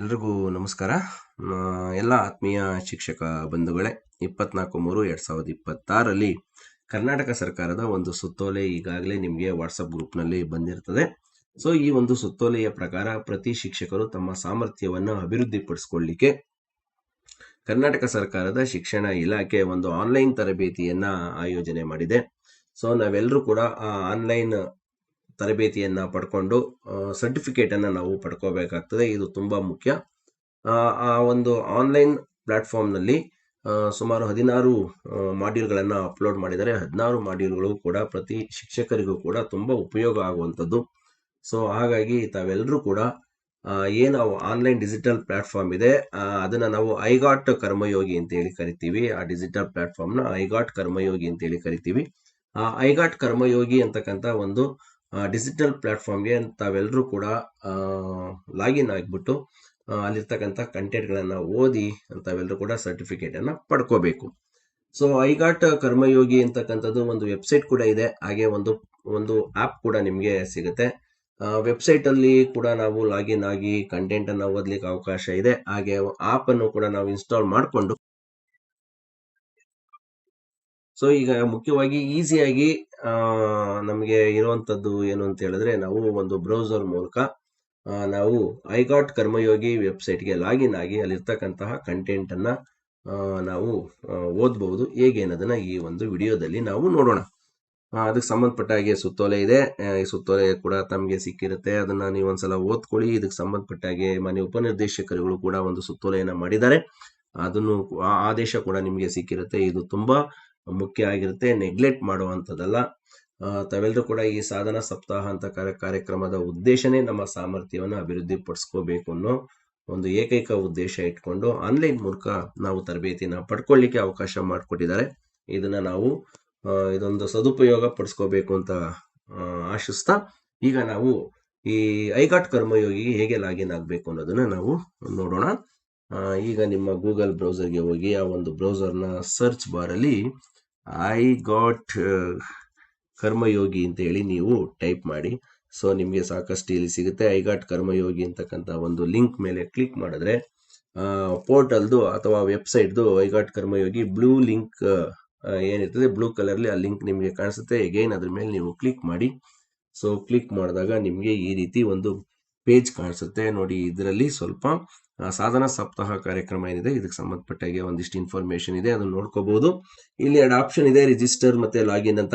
ಎಲ್ರಿಗೂ ನಮಸ್ಕಾರ. ಎಲ್ಲ ಆತ್ಮೀಯ ಶಿಕ್ಷಕ ಬಂಧುಗಳೇ, 24/3/2026ರಲ್ಲಿ ಕರ್ನಾಟಕ ಸರ್ಕಾರದ ಒಂದು ಸುತ್ತೋಲೆ ಈಗಾಗಲೇ ನಿಮಗೆ ವಾಟ್ಸಪ್ ಗ್ರೂಪ್ನಲ್ಲಿ ಬಂದಿರ್ತದೆ. ಸೊ ಈ ಒಂದು ಸುತ್ತೋಲೆಯ ಪ್ರಕಾರ ಪ್ರತಿ ಶಿಕ್ಷಕರು ತಮ್ಮ ಸಾಮರ್ಥ್ಯವನ್ನು ಅಭಿವೃದ್ಧಿಪಡಿಸ್ಕೊಳ್ಳಿಕ್ಕೆ ಕರ್ನಾಟಕ ಸರ್ಕಾರದ ಶಿಕ್ಷಣ ಇಲಾಖೆ ಒಂದು ಆನ್ಲೈನ್ ತರಬೇತಿಯನ್ನ ಆಯೋಜನೆ ಮಾಡಿದೆ. ಸೊ ನಾವೆಲ್ಲರೂ ಕೂಡ ಆ ಆನ್ಲೈನ್ ತರಬೇತಿಯನ್ನ ಪಡ್ಕೊಂಡು ಸರ್ಟಿಫಿಕೇಟ್ ಅನ್ನ ನಾವು ಪಡ್ಕೋಬೇಕಾಗ್ತದೆ. ಇದು ತುಂಬಾ ಮುಖ್ಯ. ಆ ಒಂದು ಆನ್ಲೈನ್ ಪ್ಲಾಟ್ಫಾರ್ಮ್ ನಲ್ಲಿ ಸುಮಾರು 16 ಮಾಡ್ಯೂಲ್ಗಳನ್ನ ಅಪ್ಲೋಡ್ ಮಾಡಿದ್ದಾರೆ. 16 ಮಾಡ್ಯೂಲ್ಗಳು ಕೂಡ ಪ್ರತಿ ಶಿಕ್ಷಕರಿಗೂ ಕೂಡ ತುಂಬಾ ಉಪಯೋಗ ಆಗುವಂಥದ್ದು. ಸೊ ಹಾಗಾಗಿ ತಾವೆಲ್ಲರೂ ಕೂಡ ಏನು ಆನ್ಲೈನ್ ಡಿಜಿಟಲ್ ಪ್ಲಾಟ್ಫಾರ್ಮ್ ಇದೆ, ಅದನ್ನ ನಾವು ಐಗಾಟ್ ಕರ್ಮಯೋಗಿ ಅಂತ ಹೇಳಿ ಕರಿತೀವಿ. ಆ ಡಿಜಿಟಲ್ ಪ್ಲಾಟ್ಫಾರ್ಮ್ ನ ಐಗಾಟ್ ಕರ್ಮಯೋಗಿ ಅಂತ ಹೇಳಿ ಕರಿತೀವಿ. ಆ ಐಗಾಟ್ ಕರ್ಮಯೋಗಿ ಅಂತಕ್ಕಂಥ ಒಂದು ಡಿಜಿಟಲ್ ಪ್ಲಾಟ್ಫಾರ್ಮ್ಗೆ ತಾವೆಲ್ಲರೂ ಕೂಡ ಲಾಗಿನ್ ಆಗಿಬಿಟ್ಟು ಅಲ್ಲಿರ್ತಕ್ಕಂಥ ಕಂಟೆಂಟ್ಗಳನ್ನ ಓದಿ ತಾವೆಲ್ಲರೂ ಕೂಡ ಸರ್ಟಿಫಿಕೇಟ್ ಅನ್ನ ಪಡ್ಕೋಬೇಕು. ಸೊ ಐಗಾಟ್ ಕರ್ಮಯೋಗಿ ಅಂತಕ್ಕಂಥದ್ದು ಒಂದು ವೆಬ್ಸೈಟ್ ಕೂಡ ಇದೆ, ಹಾಗೆ ಒಂದು ಆಪ್ ಕೂಡ ನಿಮಗೆ ಸಿಗುತ್ತೆ. ವೆಬ್ಸೈಟ್ ಅಲ್ಲಿ ಕೂಡ ನಾವು ಲಾಗಿನ್ ಆಗಿ ಕಂಟೆಂಟ್ ಅನ್ನ ಓದ್ಲಿಕ್ಕೆ ಅವಕಾಶ ಇದೆ. ಹಾಗೆ ಆಪ್ ಅನ್ನು ಕೂಡ ನಾವು ಇನ್ಸ್ಟಾಲ್ ಮಾಡಿಕೊಂಡು ಸೊ ಈಗ ಮುಖ್ಯವಾಗಿ ಈಸಿಯಾಗಿ ನಮಗೆ ಇರುವಂತದ್ದು ಏನು ಅಂತ ಹೇಳಿದ್ರೆ, ನಾವು ಒಂದು ಬ್ರೌಸರ್ ಮೂಲಕ ನಾವು ಐಗಾಟ್ ಕರ್ಮಯೋಗಿ ವೆಬ್ಸೈಟ್ಗೆ ಲಾಗಿನ್ ಆಗಿ ಅಲ್ಲಿರ್ತಕ್ಕಂತಹ ಕಂಟೆಂಟ್ ಅನ್ನ ನಾವು ಓದಬಹುದು. ಹೇಗೆ ಅನ್ನೋದನ್ನ ಈ ಒಂದು ವಿಡಿಯೋದಲ್ಲಿ ನಾವು ನೋಡೋಣ. ಅದಕ್ಕೆ ಸಂಬಂಧಪಟ್ಟ ಹಾಗೆ ಸುತ್ತೋಲೆ ಇದೆ. ಈ ಸುತ್ತೋಲೆ ಕೂಡ ತಮಗೆ ಸಿಕ್ಕಿರುತ್ತೆ, ಅದನ್ನ ನೀವು ಒಂದ್ಸಲ ಓದ್ಕೊಳ್ಳಿ. ಇದಕ್ಕೆ ಸಂಬಂಧಪಟ್ಟ ಹಾಗೆ ಮಾನ್ಯ ಉಪನಿರ್ದೇಶಕರುಗಳು ಕೂಡ ಒಂದು ಸುತ್ತೋಲೆಯನ್ನ ಮಾಡಿದ್ದಾರೆ, ಅದನ್ನು ಆದೇಶ ಕೂಡ ನಿಮಗೆ ಸಿಕ್ಕಿರುತ್ತೆ. ಇದು ತುಂಬಾ ಮುಖ್ಯ ಆಗಿರುತ್ತೆ, ನೆಗ್ಲೆಕ್ಟ್ ಮಾಡುವಂಥದ್ದಲ್ಲ. ತಾವೆಲ್ಲರೂ ಕೂಡ ಈ ಸಾಧನಾ ಸಪ್ತಾಹ ಅಂತ ಕಾರ್ಯಕ್ರಮದ ಉದ್ದೇಶನೇ ನಮ್ಮ ಸಾಮರ್ಥ್ಯವನ್ನು ಅಭಿವೃದ್ಧಿ ಪಡಿಸ್ಕೋಬೇಕು ಅನ್ನೋ ಒಂದು ಏಕೈಕ ಉದ್ದೇಶ ಇಟ್ಕೊಂಡು ಆನ್ಲೈನ್ ಮೂಲಕ ನಾವು ತರಬೇತಿನ ಪಡ್ಕೊಳ್ಳಿಕ್ಕೆ ಅವಕಾಶ ಮಾಡಿಕೊಟ್ಟಿದ್ದಾರೆ. ಇದನ್ನ ನಾವು ಇದೊಂದು ಸದುಪಯೋಗ ಪಡಿಸ್ಕೋಬೇಕು ಅಂತ ಆಶಿಸ್ತಾ, ಈಗ ನಾವು ಈ ಐಗಾಟ್ ಕರ್ಮಯೋಗಿಗೆ ಹೇಗೆ ಲಾಗಿನ್ ಆಗಬೇಕು ಅನ್ನೋದನ್ನ ನಾವು ನೋಡೋಣ. ಈಗ ನಿಮ್ಮ ಗೂಗಲ್ ಬ್ರೌಸರ್ಗೆ ಹೋಗಿ ಆ ಒಂದು ಬ್ರೌಸರ್ನ ಸರ್ಚ್ ಬಾರಲ್ಲಿ ಐಗಾಟ್ ಕರ್ಮಯೋಗಿ ಅಂತ ಹೇಳಿ ನೀವು ಟೈಪ್ ಮಾಡಿ. ಸೊ ನಿಮಗೆ ಸಾಕಷ್ಟು ಇಲ್ಲಿ ಸಿಗುತ್ತೆ. ಐಗಾಟ್ ಕರ್ಮಯೋಗಿ ಅಂತಕ್ಕಂಥ ಒಂದು ಲಿಂಕ್ ಮೇಲೆ ಕ್ಲಿಕ್ ಮಾಡಿದ್ರೆ ಪೋರ್ಟಲ್ದು ಅಥವಾ ವೆಬ್ಸೈಟ್ದು ಐಗಾಟ್ ಕರ್ಮಯೋಗಿ ಬ್ಲೂ ಲಿಂಕ್ ಏನಿರ್ತದೆ, ಬ್ಲೂ ಕಲರ್ಲಿ ಆ ಲಿಂಕ್ ನಿಮಗೆ ಕಾಣಿಸುತ್ತೆ. ಎಗೈನ್ ಅದ್ರ ಮೇಲೆ ನೀವು ಕ್ಲಿಕ್ ಮಾಡಿ. ಸೊ ಕ್ಲಿಕ್ ಮಾಡಿದಾಗ ನಿಮಗೆ ಈ ರೀತಿ ಒಂದು ಪೇಜ್ ಕಾಣಿಸುತ್ತೆ ನೋಡಿ. ಇದರಲ್ಲಿ ಸ್ವಲ್ಪ ಸಾಧನಾ ಸಪ್ತಾಹ ಕಾರ್ಯಕ್ರಮ ಏನಿದೆ ಇದಕ್ಕೆ ಸಂಬಂಧಪಟ್ಟಾಗೆ ಒಂದಿಷ್ಟು ಇನ್ಫಾರ್ಮೇಶನ್ ಇದೆ, ಅದನ್ನ ನೋಡ್ಕೋಬಹುದು. ಇಲ್ಲಿ 2 ಆಪ್ಷನ್ ಇದೆ, ರಿಜಿಸ್ಟರ್ ಮತ್ತೆ ಲಾಗಿನ್ ಅಂತ.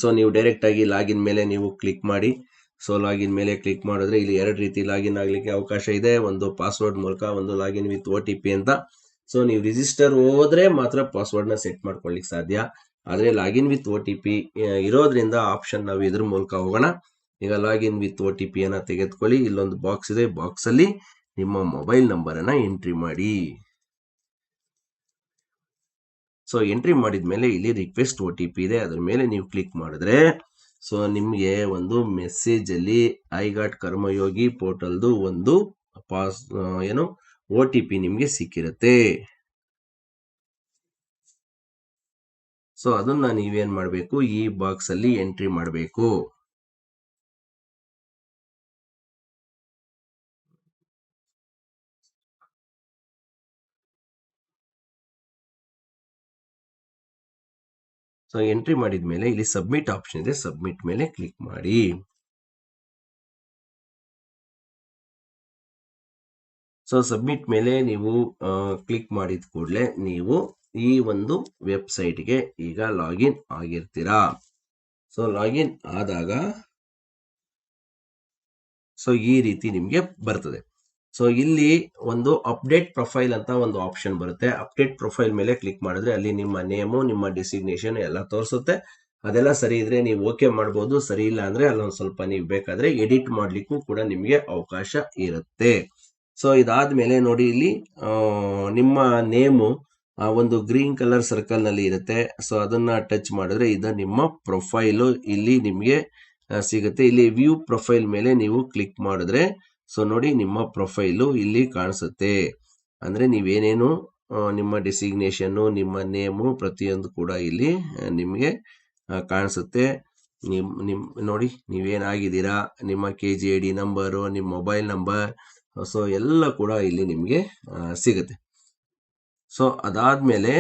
ಸೊ ನೀವು ಡೈರೆಕ್ಟ್ ಆಗಿ ಲಾಗಿನ್ ಮೇಲೆ ನೀವು ಕ್ಲಿಕ್ ಮಾಡಿ. ಸೊ ಲಾಗಿನ್ ಮೇಲೆ ಕ್ಲಿಕ್ ಮಾಡಿದ್ರೆ ಇಲ್ಲಿ 2 ರೀತಿ ಲಾಗಿನ್ ಆಗ್ಲಿಕ್ಕೆ ಅವಕಾಶ ಇದೆ, ಒಂದು ಪಾಸ್ವರ್ಡ್ ಮೂಲಕ, ಒಂದು ಲಾಗಿನ್ ವಿತ್ OTP ಅಂತ. ಸೊ ನೀವು ರಿಜಿಸ್ಟರ್ ಹೋದ್ರೆ ಮಾತ್ರ ಪಾಸ್ವರ್ಡ್ ನ ಸೆಟ್ ಮಾಡ್ಕೊಳ್ಳಿಕ್ಕೆ ಸಾಧ್ಯ, ಆದ್ರೆ ಲಾಗಿನ್ ವಿತ್ OTP ಇರೋದ್ರಿಂದ ಆಪ್ಷನ್ ನಾವು ಇದ್ರ ಮೂಲಕ ಹೋಗೋಣ. ಈಗ ಲಾಗಿನ್ ವಿತ್ OTP ಅನ್ನ ತೆಗೆದುಕೊಳ್ಳಿ. ಇಲ್ಲೊಂದು ಬಾಕ್ಸ್ ಇದೆ, ಬಾಕ್ಸ್ ಅಲ್ಲಿ ನಿಮ್ಮ ಮೊಬೈಲ್ ನಂಬರ್ ಅನ್ನ ಎಂಟ್ರಿ ಮಾಡಿ. ಸೊ ಎಂಟ್ರಿ ಮಾಡಿದ್ಮೇಲೆ ಇಲ್ಲಿ ರಿಕ್ವೆಸ್ಟ್ OTP ಇದೆ, ಅದ್ರ ಮೇಲೆ ನೀವು ಕ್ಲಿಕ್ ಮಾಡಿದ್ರೆ ಸೊ ನಿಮ್ಗೆ ಒಂದು ಮೆಸೇಜ್ ಅಲ್ಲಿ ಐಗಾಟ್ ಕರ್ಮಯೋಗಿ ಪೋರ್ಟಲ್ದು ಒಂದು OTP ನಿಮ್ಗೆ ಸಿಕ್ಕಿರುತ್ತೆ. ಸೊ ಅದನ್ನ ನೀವೇನ್ ಮಾಡ್ಬೇಕು, ಈ ಬಾಕ್ಸ್ ಅಲ್ಲಿ ಎಂಟ್ರಿ ಮಾಡಬೇಕು. ಸೊ ಎಂಟ್ರಿ ಮಾಡಿದ್ಮೇಲೆ ಇಲ್ಲಿ ಸಬ್ಮಿಟ್ ಆಪ್ಷನ್ ಇದೆ, ಸಬ್ಮಿಟ್ ಮೇಲೆ ಕ್ಲಿಕ್ ಮಾಡಿ. ಸೊ ಸಬ್ಮಿಟ್ ಮೇಲೆ ನೀವು ಕ್ಲಿಕ್ ಮಾಡಿದ ಕೂಡಲೇ ನೀವು ಈ ಒಂದು ವೆಬ್ಸೈಟ್ಗೆ ಈಗ ಲಾಗಿನ್ ಆಗಿರ್ತೀರಾ. ಸೊ ಲಾಗಿನ್ ಆದಾಗ ಸೊ ಈ ರೀತಿ ನಿಮ್ಗೆ ಬರ್ತದೆ. ಸೊ ಇಲ್ಲಿ ಒಂದು ಅಪ್ಡೇಟ್ ಪ್ರೊಫೈಲ್ ಅಂತ ಒಂದು ಆಪ್ಷನ್ ಬರುತ್ತೆ. ಅಪ್ಡೇಟ್ ಪ್ರೊಫೈಲ್ ಮೇಲೆ ಕ್ಲಿಕ್ ಮಾಡಿದ್ರೆ ಅಲ್ಲಿ ನಿಮ್ಮ ನೇಮು, ನಿಮ್ಮ ಡೆಸಿಗ್ನೇಷನ್ ಎಲ್ಲ ತೋರಿಸುತ್ತೆ. ಅದೆಲ್ಲ ಸರಿ ಇದ್ರೆ ನೀವು ಓಕೆ ಮಾಡ್ಬೋದು, ಸರಿ ಇಲ್ಲ ಅಂದ್ರೆ ಅಲ್ಲೊಂದು ಸ್ವಲ್ಪ ನೀವು ಬೇಕಾದ್ರೆ ಎಡಿಟ್ ಮಾಡ್ಲಿಕ್ಕೂ ಕೂಡ ನಿಮ್ಗೆ ಅವಕಾಶ ಇರುತ್ತೆ. ಸೊ ಇದಾದ್ಮೇಲೆ ನೋಡಿ, ಇಲ್ಲಿ ನಿಮ್ಮ ನೇಮು ಒಂದು ಗ್ರೀನ್ ಕಲರ್ ಸರ್ಕಲ್ ನಲ್ಲಿ ಇರುತ್ತೆ. ಸೊ ಅದನ್ನ ಟಚ್ ಮಾಡಿದ್ರೆ ಇದು ನಿಮ್ಮ ಪ್ರೊಫೈಲು ಇಲ್ಲಿ ನಿಮ್ಗೆ ಸಿಗುತ್ತೆ. ಇಲ್ಲಿ ವ್ಯೂ ಪ್ರೊಫೈಲ್ ಮೇಲೆ ನೀವು ಕ್ಲಿಕ್ ಮಾಡಿದ್ರೆ ಸೊ ನೋಡಿ ನಿಮ್ಮ ಪ್ರೊಫೈಲು ಇಲ್ಲಿ ಕಾಣಿಸುತ್ತೆ. ಅಂದ್ರೆ ನೀವೇನೇನು ನಿಮ್ಮ ಡೆಸಿಗ್ನೇಷನ್, ನಿಮ್ಮ ನೇಮು ಪ್ರತಿಯೊಂದು ಕೂಡ ಇಲ್ಲಿ ನಿಮ್ಗೆ ಕಾಣಿಸುತ್ತೆ. ನೋಡಿ ನೀವೇನಾಗಿದ್ದೀರಾ, ನಿಮ್ಮ KGID ನಂಬರು, ನಿಮ್ಮ ಮೊಬೈಲ್ ನಂಬರ್, ಸೊ ಎಲ್ಲ ಕೂಡ ಇಲ್ಲಿ ನಿಮಗೆ ಸಿಗುತ್ತೆ. ಸೊ ಅದಾದ್ಮೇಲೆ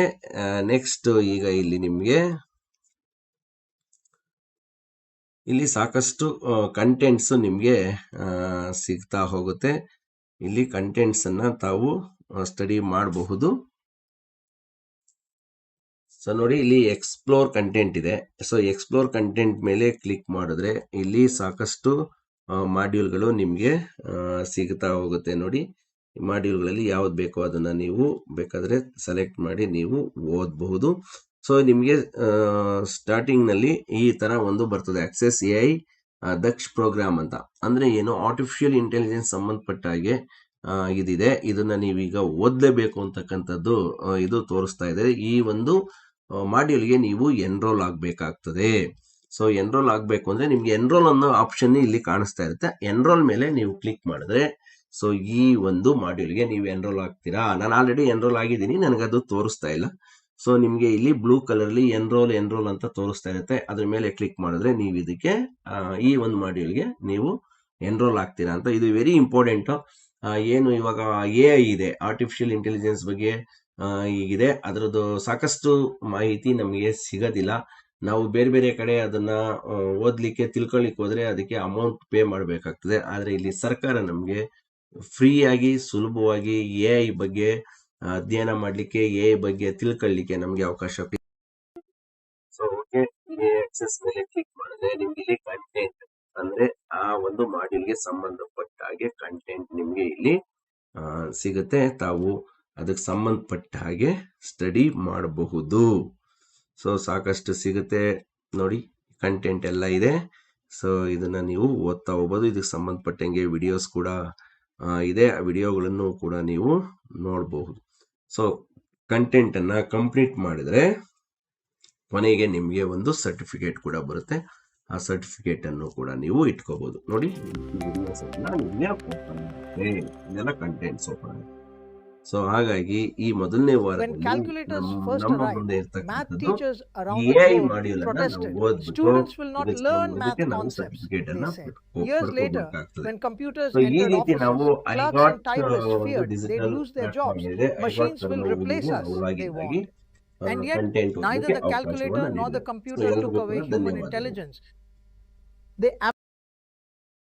ನೆಕ್ಸ್ಟ್ ಈಗ ಇಲ್ಲಿ ನಿಮಗೆ ಇಲ್ಲಿ ಸಾಕಷ್ಟು ಕಂಟೆಂಟ್ಸ್ ನಿಮಗೆ ಸಿಗ್ತಾ ಹೋಗುತ್ತೆ. ಇಲ್ಲಿ ಕಂಟೆಂಟ್ಸ್ ಅನ್ನ ತಾವು ಸ್ಟಡಿ ಮಾಡಬಹುದು. ಸೊ ನೋಡಿ, ಇಲ್ಲಿ ಎಕ್ಸ್ಪ್ಲೋರ್ ಕಂಟೆಂಟ್ ಇದೆ. ಸೊ ಎಕ್ಸ್ಪ್ಲೋರ್ ಕಂಟೆಂಟ್ ಮೇಲೆ ಕ್ಲಿಕ್ ಮಾಡಿದ್ರೆ ಇಲ್ಲಿ ಸಾಕಷ್ಟು ಮಾಡ್ಯೂಲ್ಗಳು ನಿಮಗೆ ಸಿಗ್ತಾ ಹೋಗುತ್ತೆ. ನೋಡಿ, ಮಾಡ್ಯೂಲ್ಗಳಲ್ಲಿ ಯಾವ್ದು ಬೇಕೋ ಅದನ್ನ ನೀವು ಬೇಕಾದ್ರೆ ಸೆಲೆಕ್ಟ್ ಮಾಡಿ ನೀವು ಓದಬಹುದು. ಸೊ ನಿಮಗೆ ಸ್ಟಾರ್ಟಿಂಗ್ ನಲ್ಲಿ ಈ ತರ ಒಂದು ಬರ್ತದೆ, ಆಕ್ಸೆಸ್ AI ದಕ್ಷ ಪ್ರೋಗ್ರಾಮ್ ಅಂತ. ಅಂದ್ರೆ ಏನು, ಆರ್ಟಿಫಿಷಿಯಲ್ ಇಂಟೆಲಿಜೆನ್ಸ್ ಸಂಬಂಧಪಟ್ಟ ಹಾಗೆ ಇದಿದೆ. ಇದನ್ನ ನೀವೀಗ ಓದ್ಲೇಬೇಕು ಅಂತಕ್ಕಂಥದ್ದು ಇದು ತೋರಿಸ್ತಾ ಇದೆ. ಈ ಒಂದು ಮಾಡ್ಯೂಲ್ಗೆ ನೀವು ಎನ್ರೋಲ್ ಆಗಬೇಕಾಗ್ತದೆ. ಸೊ ಎನ್ರೋಲ್ ಆಗಬೇಕು ಅಂದ್ರೆ ನಿಮ್ಗೆ ಎನ್ರೋಲ್ ಅನ್ನೋ ಆಪ್ಷನ್ ಇಲ್ಲಿ ಕಾಣಿಸ್ತಾ ಇರುತ್ತೆ. ಎನ್ರೋಲ್ ಮೇಲೆ ನೀವು ಕ್ಲಿಕ್ ಮಾಡಿದ್ರೆ ಸೊ ಈ ಒಂದು ಮಾಡ್ಯೂಲ್ಗೆ ನೀವು ಎನ್ರೋಲ್ ಆಗ್ತೀರಾ. ನಾನು ಆಲ್ರೆಡಿ ಎನ್ರೋಲ್ ಆಗಿದ್ದೀನಿ, ನನಗದು ತೋರಿಸ್ತಾ ಇಲ್ಲ. ಸೊ ನಿಮ್ಗೆ ಇಲ್ಲಿ ಬ್ಲೂ ಕಲರ್ಲಿ ಎನ್ರೋಲ್ ಅಂತ ತೋರಿಸ್ತಾ ಇರುತ್ತೆ. ಅದ್ರ ಮೇಲೆ ಕ್ಲಿಕ್ ಮಾಡಿದ್ರೆ ನೀವು ಇದಕ್ಕೆ ಈ ಒಂದು ಮಾಡ್ಯೂಲ್ಗೆ ನೀವು ಎನ್ರೋಲ್ ಆಗ್ತೀರಾ ಅಂತ. ಇದು ವೆರಿ ಇಂಪಾರ್ಟೆಂಟ್. ಏನು ಇವಾಗ AI ಇದೆ, ಆರ್ಟಿಫಿಷಿಯಲ್ ಇಂಟೆಲಿಜೆನ್ಸ್ ಬಗ್ಗೆ ಈಗಿದೆ, ಅದರದ್ದು ಸಾಕಷ್ಟು ಮಾಹಿತಿ ನಮಗೆ ಸಿಗೋದಿಲ್ಲ. ನಾವು ಬೇರೆ ಬೇರೆ ಕಡೆ ಅದನ್ನ ಓದ್ಲಿಕ್ಕೆ ತಿಳ್ಕೊಳ್ಳಿಕ್ಕೆ ಹೋದ್ರೆ ಅದಕ್ಕೆ ಅಮೌಂಟ್ ಪೇ ಮಾಡಬೇಕಾಗ್ತದೆ. ಆದ್ರೆ ಇಲ್ಲಿ ಸರ್ಕಾರ ನಮಗೆ ಫ್ರೀ ಆಗಿ ಸುಲಭವಾಗಿ AI ಬಗ್ಗೆ ಅಧ್ಯಯನ ಮಾಡ್ಲಿಕ್ಕೆ, AI ಬಗ್ಗೆ ತಿಳ್ಕೊಳ್ಳಿಕ್ಕೆ ನಮ್ಗೆ ಅವಕಾಶ. ಸೊ ಓಕೆ, ಆಕ್ಸೆಸ್ ಮೇಲೆ ಕ್ಲಿಕ್ ಮಾಡಿದ್ರೆ ನಿಮ್ಗೆ ಇಲ್ಲಿ ಕಂಟೆಂಟ್ ಅಂದ್ರೆ ಆ ಒಂದು ಮಾಡ್ಯೂಲ್ಗೆ ಸಂಬಂಧಪಟ್ಟ ಹಾಗೆ ಕಂಟೆಂಟ್ ನಿಮ್ಗೆ ಇಲ್ಲಿ ಸಿಗುತ್ತೆ. ತಾವು ಅದಕ್ಕೆ ಸಂಬಂಧಪಟ್ಟ ಹಾಗೆ ಸ್ಟಡಿ ಮಾಡಬಹುದು. ಸೊ ಸಾಕಷ್ಟು ಸಿಗುತ್ತೆ ನೋಡಿ, ಕಂಟೆಂಟ್ ಎಲ್ಲ ಇದೆ. ಸೊ ಇದನ್ನ ನೀವು ಓದ್ತಾ ಹೋಗ್ಬೋದು. ಇದಕ್ಕೆ ಸಂಬಂಧಪಟ್ಟಂಗೆ ವಿಡಿಯೋಸ್ ಕೂಡ ಇದೆ, ಆ ವಿಡಿಯೋಗಳನ್ನು ಕೂಡ ನೀವು ನೋಡಬಹುದು. ಸೊ ಕಂಟೆಂಟ್ ಅನ್ನ ಕಂಪ್ಲೀಟ್ ಮಾಡಿದ್ರೆ ಕೊನೆಗೆ ನಿಮಗೆ ಒಂದು ಸರ್ಟಿಫಿಕೇಟ್ ಕೂಡ ಬರುತ್ತೆ. ಆ ಸರ್ಟಿಫಿಕೇಟ್ ಅನ್ನು ಕೂಡ ನೀವು ಇಟ್ಕೋಬಹುದು. ನೋಡಿ, ಇದೆಲ್ಲ ಕಂಟೆಂಟ್ಸ್ ಓಪನ್ ಆಗುತ್ತೆ. ಸೊ ಹಾಗಾಗಿ ಈ ಮೊದಲನೇ ವಾರದಲ್ಲಿ ನಮ್ಮ ಮುಂದೆ ಇರ್ತಕ್ಕಂಥದ್ದು AI ಮಾಡ್ಯೂಲ್ ಅನ್ನ ನಾವು ಓದ್ಬಿಟ್ಟು ಇದಕ್ಕೆ ನಾವು ಸರ್ಟಿಫಿಕೇಟ್ ಅನ್ನ ಪಡ್ಕೋಬೇಕಾಗ್ತದೆ. ಸೊ ಈ ರೀತಿ ನಾವು ಐಗಾಟ್ ಡಿಜಿಟಲ್ ಪ್ಲಾಟ್ಫಾರ್ಮ್ ಇದೆ, ಐಗಾಟ್ ಕರ್ಮಯೋಗಿಗೆ And yet, neither the calculator nor the computer took away human intelligence. They